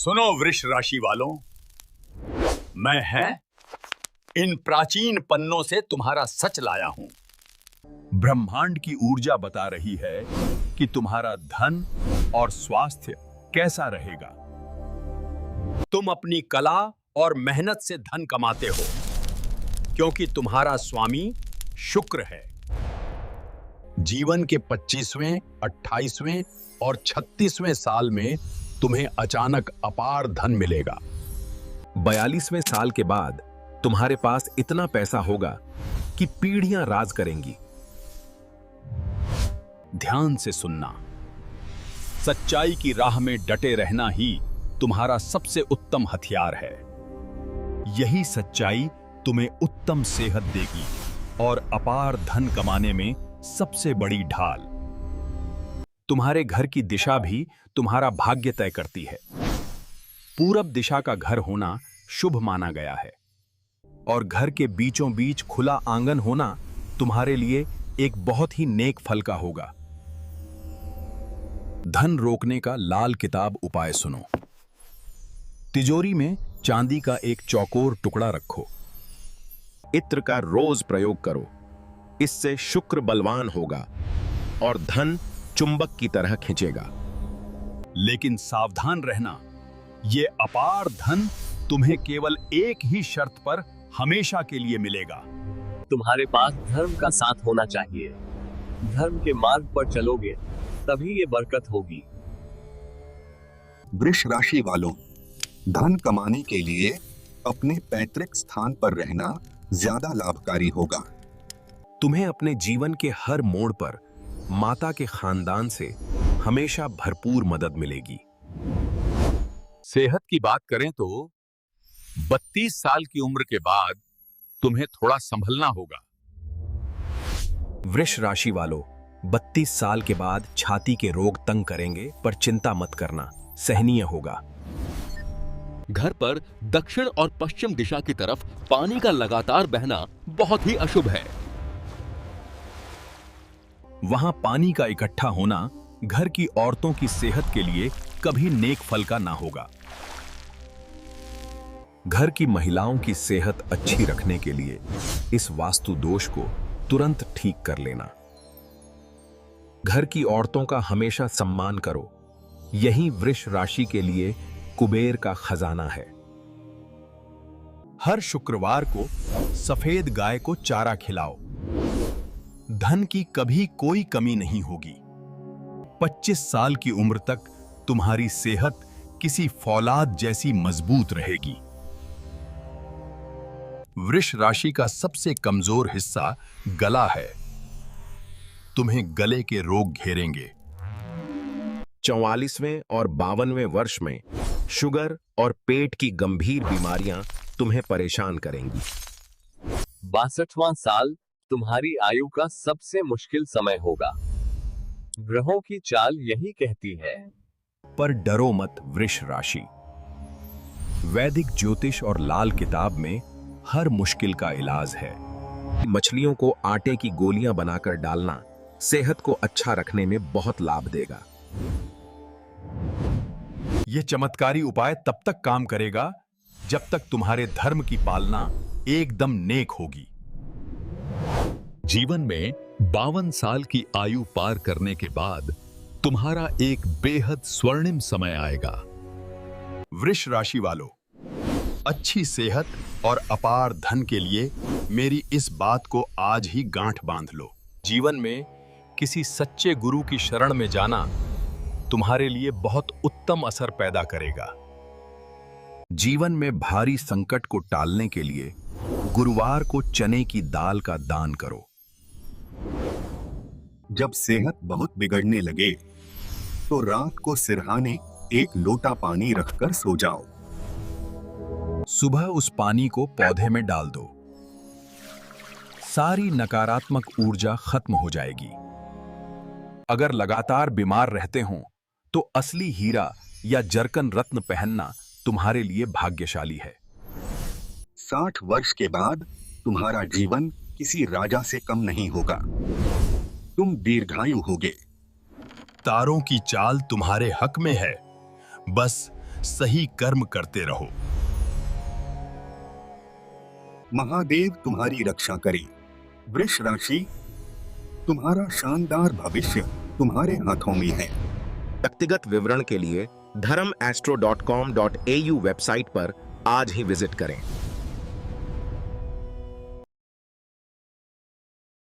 सुनो वृष राशि वालों, मैं है इन प्राचीन पन्नों से तुम्हारा सच लाया हूं। ब्रह्मांड की ऊर्जा बता रही है कि तुम्हारा धन और स्वास्थ्य कैसा रहेगा। तुम अपनी कला और मेहनत से धन कमाते हो क्योंकि तुम्हारा स्वामी शुक्र है। जीवन के 25वें, 28वें और 36वें साल में तुम्हें अचानक अपार धन मिलेगा। 42वें साल के बाद तुम्हारे पास इतना पैसा होगा कि पीढ़ियां राज करेंगी। ध्यान से सुनना, सच्चाई की राह में डटे रहना ही तुम्हारा सबसे उत्तम हथियार है। यही सच्चाई तुम्हें उत्तम सेहत देगी और अपार धन कमाने में सबसे बड़ी ढाल। तुम्हारे घर की दिशा भी तुम्हारा भाग्य तय करती है। पूरब दिशा का घर होना शुभ माना गया है और घर के बीचों बीच खुला आंगन होना तुम्हारे लिए एक बहुत ही नेक फल का होगा। धन रोकने का लाल किताब उपाय सुनो। तिजोरी में चांदी का एक चौकोर टुकड़ा रखो। इत्र का रोज प्रयोग करो, इससे शुक्र बलवान होगा और धन चुंबक की तरह खींचेगा। लेकिन सावधान रहना, ये अपार धन तुम्हें केवल एक ही शर्त पर हमेशा के लिए मिलेगा। तुम्हारे पास धर्म का साथ होना चाहिए। धर्म के मार्ग पर चलोगे तभी ये बरकत होगी। वृष राशि वालों, धन कमाने के लिए अपने पैतृक स्थान पर रहना ज्यादा लाभकारी होगा। तुम्हें अपने जीवन के हर मोड़ पर माता के खानदान से हमेशा भरपूर मदद मिलेगी। सेहत की बात करें तो 32 साल की उम्र के बाद तुम्हें थोड़ा संभलना होगा। वृष राशि वालों, 32 साल के बाद छाती के रोग तंग करेंगे, पर चिंता मत करना, सहनीय होगा। घर पर दक्षिण और पश्चिम दिशा की तरफ पानी का लगातार बहना बहुत ही अशुभ है। वहां पानी का इकट्ठा होना घर की औरतों की सेहत के लिए कभी नेक फल का ना होगा। घर की महिलाओं की सेहत अच्छी रखने के लिए इस वास्तु दोष को तुरंत ठीक कर लेना। घर की औरतों का हमेशा सम्मान करो, यही वृष राशि के लिए कुबेर का खजाना है। हर शुक्रवार को सफेद गाय को चारा खिलाओ, धन की कभी कोई कमी नहीं होगी। 25 साल की उम्र तक तुम्हारी सेहत किसी फौलाद जैसी मजबूत रहेगी। वृष राशि का सबसे कमजोर हिस्सा गला है। तुम्हें गले के रोग घेरेंगे। 44वें और 52वें वर्ष में शुगर और पेट की गंभीर बीमारियां तुम्हें परेशान करेंगी। 62वां साल तुम्हारी आयु का सबसे मुश्किल समय होगा। ग्रहों की चाल यही कहती है। पर डरो मत वृष राशि। वैदिक ज्योतिष और लाल किताब में हर मुश्किल का इलाज है। मछलियों को आटे की गोलियां बनाकर डालना सेहत को अच्छा रखने में बहुत लाभ देगा। यह चमत्कारी उपाय तब तक काम करेगा जब तक तुम्हारे धर्म की पालना एकदम नेक होगी। जीवन में 52 साल की आयु पार करने के बाद तुम्हारा एक बेहद स्वर्णिम समय आएगा। वृष राशि वालों, अच्छी सेहत और अपार धन के लिए मेरी इस बात को आज ही गांठ बांध लो। जीवन में किसी सच्चे गुरु की शरण में जाना तुम्हारे लिए बहुत उत्तम असर पैदा करेगा। जीवन में भारी संकट को टालने के लिए गुरुवार को चने की दाल का दान करो। जब सेहत बहुत बिगड़ने लगे तो रात को सिरहाने एक लोटा पानी रखकर सो जाओ। सुबह उस पानी को पौधे में डाल दो। सारी नकारात्मक ऊर्जा खत्म हो जाएगी। अगर लगातार बीमार रहते हो तो असली हीरा या जरकन रत्न पहनना तुम्हारे लिए भाग्यशाली है। 60 वर्ष के बाद तुम्हारा जीवन किसी राजा से कम नहीं होगा। तुम दीर्घायु होगे। तारों की चाल तुम्हारे हक में है। बस सही कर्म करते रहो। महादेव तुम्हारी रक्षा करे। वृष राशि, तुम्हारा शानदार भविष्य तुम्हारे हाथों में है। व्यक्तिगत विवरण के लिए dharmastro.com.au वेबसाइट पर आज ही विजिट करें।